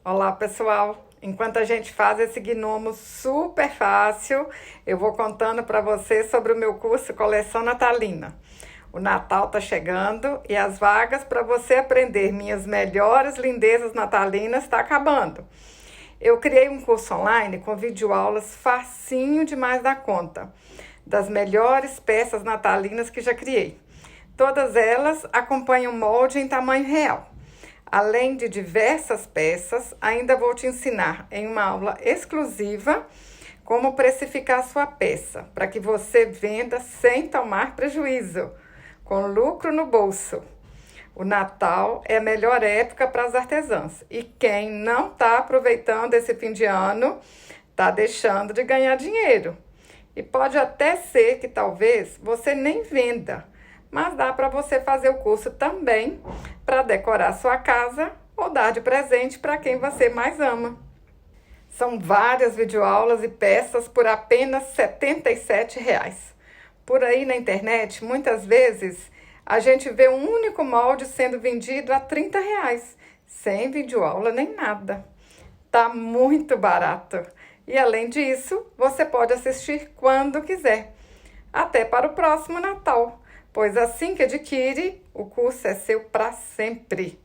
Olá, pessoal! Enquanto a gente faz esse gnomo super fácil, eu vou contando para você sobre o meu curso Coleção Natalina. O Natal tá chegando e as vagas para você aprender minhas melhores lindezas natalinas está acabando. Eu criei um curso online com videoaulas facinho demais da conta, das melhores peças natalinas que já criei. Todas elas acompanham molde em tamanho real. Além de diversas peças, ainda vou te ensinar em uma aula exclusiva como precificar sua peça, para que você venda sem tomar prejuízo, com lucro no bolso. O Natal é a melhor época para as artesãs e quem não está aproveitando esse fim de ano está deixando de ganhar dinheiro. E pode até ser que talvez você nem venda, mas dá para você fazer o curso também para decorar sua casa ou dar de presente para quem você mais ama. São várias videoaulas e peças por apenas R$ 77. Por aí na internet, muitas vezes, a gente vê um único molde sendo vendido a R$ 30, sem videoaula nem nada. Tá muito barato. E além disso, você pode assistir quando quiser, até para o próximo Natal, pois assim que adquire, o curso é seu para sempre.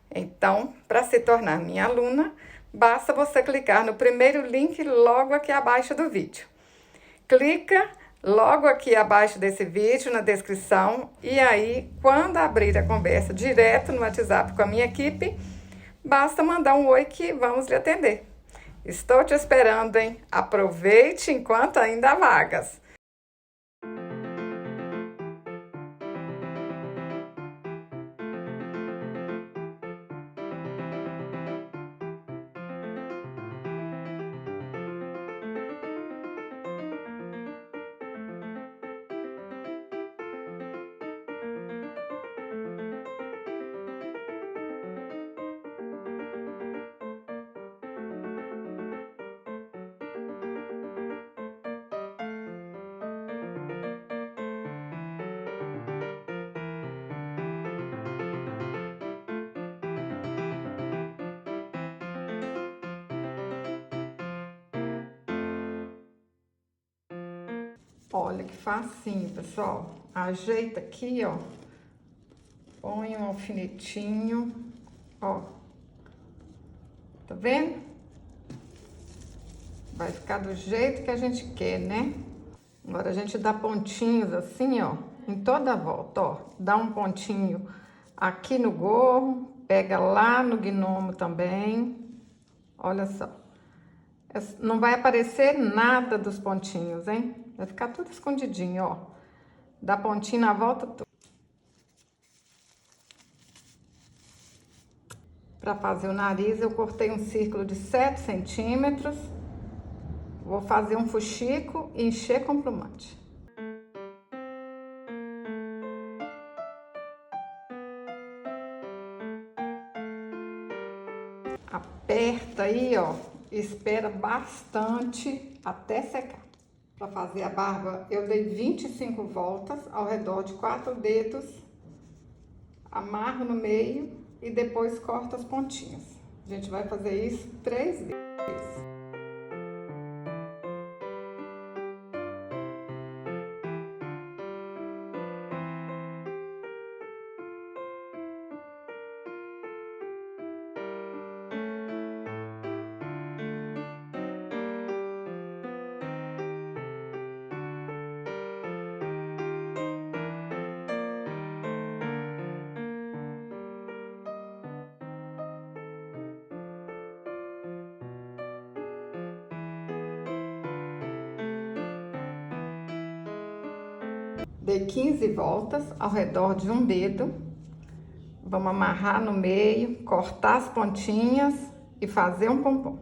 Então, para se tornar minha aluna, basta você clicar no primeiro link logo aqui abaixo do vídeo. Clica logo aqui abaixo desse vídeo, na descrição, e aí, quando abrir a conversa direto no WhatsApp com a minha equipe, basta mandar um oi que vamos lhe atender. Estou te esperando, hein? Aproveite enquanto ainda há vagas. Olha que facinho, pessoal. Ajeita aqui, ó. Põe um alfinetinho, ó. Tá vendo? Vai ficar do jeito que a gente quer, né? Agora a gente dá pontinhos assim, ó, em toda a volta, ó. Dá um pontinho aqui no gorro, pega lá no gnomo também. Olha só. Não vai aparecer nada dos pontinhos, hein? Vai ficar tudo escondidinho, ó. Dá pontinho na volta toda. Para fazer o nariz, eu cortei um círculo de 7 centímetros. Vou fazer um fuxico e encher com plumante. Aperta aí, ó, e espera bastante até secar. Para fazer a barba, eu dei 25 voltas ao redor de 4 dedos, amarro no meio e depois corto as pontinhas. A gente vai fazer isso 3 vezes. Dei 15 voltas ao redor de um dedo. Vamos amarrar no meio, cortar as pontinhas e fazer um pompom.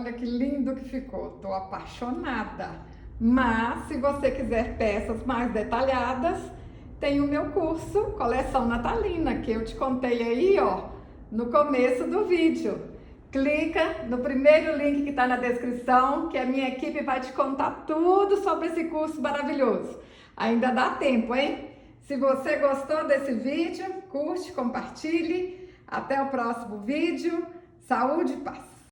Olha que lindo que ficou, tô apaixonada. Mas se você quiser peças mais detalhadas, tem o meu curso Coleção Natalina, que eu te contei aí, ó, no começo do vídeo. Clica no primeiro link que está na descrição, que a minha equipe vai te contar tudo sobre esse curso maravilhoso. Ainda dá tempo, hein? Se você gostou desse vídeo, curte, compartilhe. Até o próximo vídeo. Saúde e paz!